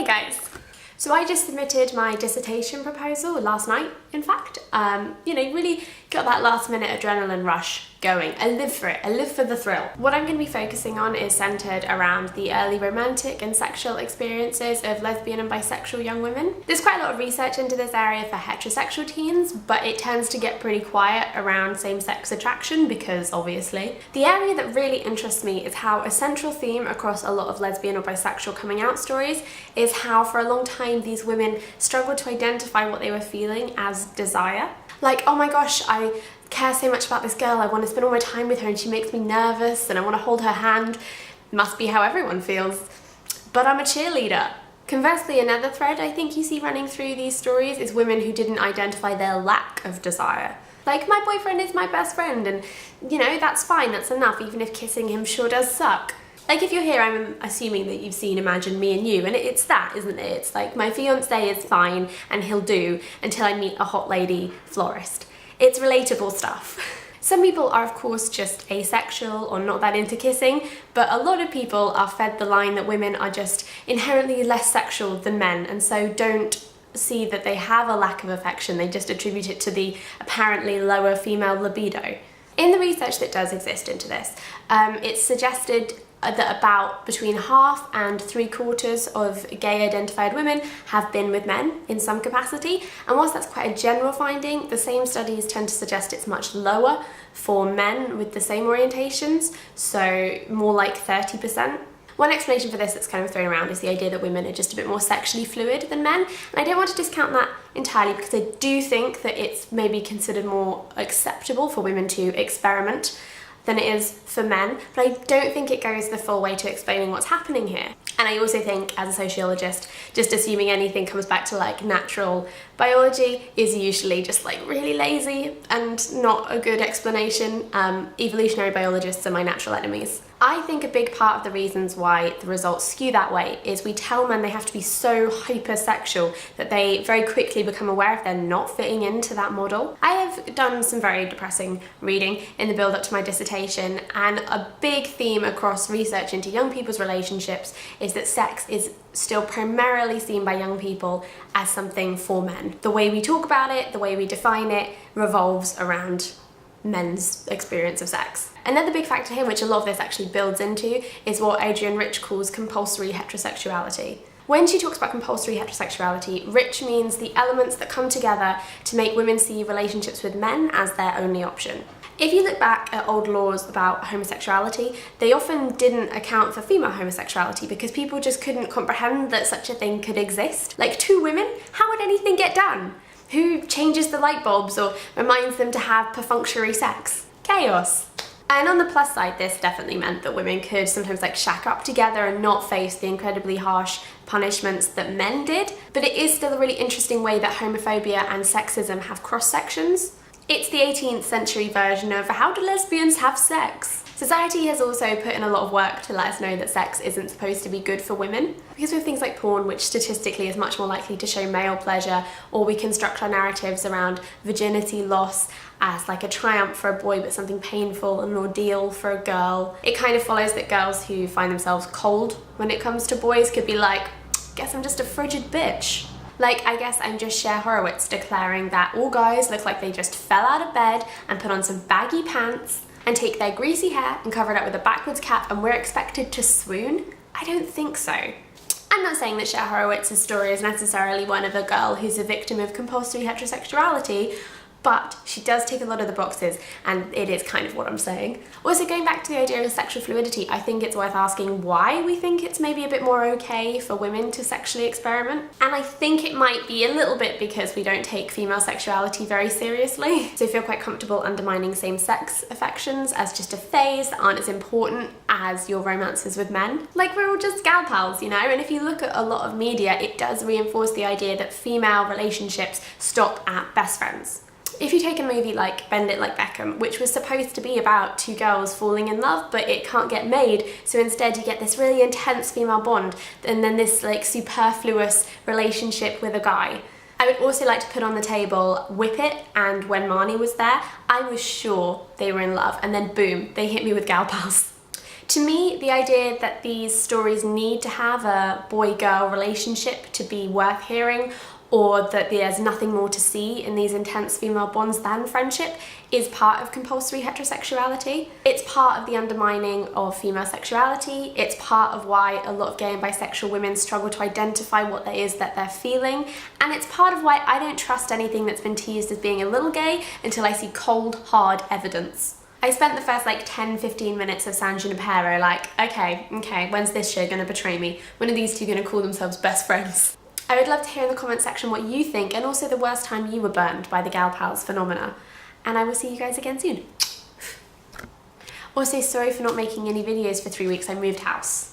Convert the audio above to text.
Hey guys! So I just submitted my dissertation proposal last night, in fact. Really got that last minute adrenaline rush going. I live for it. I live for the thrill. What I'm going to be focusing on is centered around the early romantic and sexual experiences of lesbian and bisexual young women. There's quite a lot of research into this area for heterosexual teens, but it tends to get pretty quiet around same-sex attraction because, obviously. The area that really interests me is how a central theme across a lot of lesbian or bisexual coming out stories is how for a long time these women struggled to identify what they were feeling as desire. Like, oh my gosh, I care so much about this girl, I want to spend all my time with her and she makes me nervous and I want to hold her hand. Must be how everyone feels. But I'm a cheerleader. Conversely, another thread I think you see running through these stories is women who didn't identify their lack of desire. Like, my boyfriend is my best friend and, that's fine, that's enough, even if kissing him sure does suck. Like, if you're here, I'm assuming that you've seen Imagine Me and You, and it's that, isn't it? It's like, my fiancé is fine and he'll do until I meet a hot lady florist. It's relatable stuff. Some people are of course just asexual or not that into kissing, but a lot of people are fed the line that women are just inherently less sexual than men and so don't see that they have a lack of affection, they just attribute it to the apparently lower female libido. In the research that does exist into this, it's suggested that about between half and 3/4 of gay identified women have been with men in some capacity, and whilst that's quite a general finding, the same studies tend to suggest it's much lower for men with the same orientations, so more like 30%. One explanation for this that's kind of thrown around is the idea that women are just a bit more sexually fluid than men, and I don't want to discount that entirely because I do think that it's maybe considered more acceptable for women to experiment than it is for men, but I don't think it goes the full way to explaining what's happening here. And I also think, as a sociologist, just assuming anything comes back to like natural biology is usually just like really lazy and not a good explanation. Evolutionary biologists are my natural enemies. I think a big part of the reasons why the results skew that way is we tell men they have to be so hypersexual that they very quickly become aware if they're not fitting into that model. I have done some very depressing reading in the build up to my dissertation, and a big theme across research into young people's relationships is that sex is still primarily seen by young people as something for men. The way we talk about it, the way we define it, revolves around men's experience of sex. Another big factor here, which a lot of this actually builds into, is what Adrienne Rich calls compulsory heterosexuality. When she talks about compulsory heterosexuality, Rich means the elements that come together to make women see relationships with men as their only option. If you look back at old laws about homosexuality, they often didn't account for female homosexuality because people just couldn't comprehend that such a thing could exist. Like, two women? How would anything get done? Who changes the light bulbs or reminds them to have perfunctory sex? Chaos. And on the plus side, this definitely meant that women could sometimes like shack up together and not face the incredibly harsh punishments that men did. But it is still a really interesting way that homophobia and sexism have cross-sections. It's the 18th century version of how do lesbians have sex? Society has also put in a lot of work to let us know that sex isn't supposed to be good for women. Because we have things like porn, which statistically is much more likely to show male pleasure, or we construct our narratives around virginity loss as like a triumph for a boy but something painful, an ordeal for a girl. It kind of follows that girls who find themselves cold when it comes to boys could be like, guess I'm just a frigid bitch. Like, I guess I'm just Cher Horowitz declaring that all guys look like they just fell out of bed and put on some baggy pants and take their greasy hair and cover it up with a backwards cap and we're expected to swoon? I don't think so. I'm not saying that Cher Horowitz's story is necessarily one of a girl who's a victim of compulsory heterosexuality, but she does tick a lot of the boxes, and it is kind of what I'm saying. Also, going back to the idea of sexual fluidity, I think it's worth asking why we think it's maybe a bit more okay for women to sexually experiment. And I think it might be a little bit because we don't take female sexuality very seriously. So feel quite comfortable undermining same-sex affections as just a phase that aren't as important as your romances with men. Like, we're all just gal pals, and if you look at a lot of media, it does reinforce the idea that female relationships stop at best friends. If you take a movie like Bend It Like Beckham, which was supposed to be about two girls falling in love, but it can't get made, so instead you get this really intense female bond, and then this like superfluous relationship with a guy. I would also like to put on the table Whip It and When Marnie Was There. I was sure they were in love, and then boom, they hit me with gal pals. To me, the idea that these stories need to have a boy-girl relationship to be worth hearing, or that there's nothing more to see in these intense female bonds than friendship, is part of compulsory heterosexuality. It's part of the undermining of female sexuality. It's part of why a lot of gay and bisexual women struggle to identify what it is that they're feeling. And it's part of why I don't trust anything that's been teased as being a little gay until I see cold, hard evidence. I spent the first like 10-15 minutes of San Junipero like, okay, when's this show gonna betray me? When are these two gonna call themselves best friends? I would love to hear in the comment section what you think, and also the worst time you were burned by the gal pals phenomena. And I will see you guys again soon. Also, sorry for not making any videos for 3 weeks. I moved house.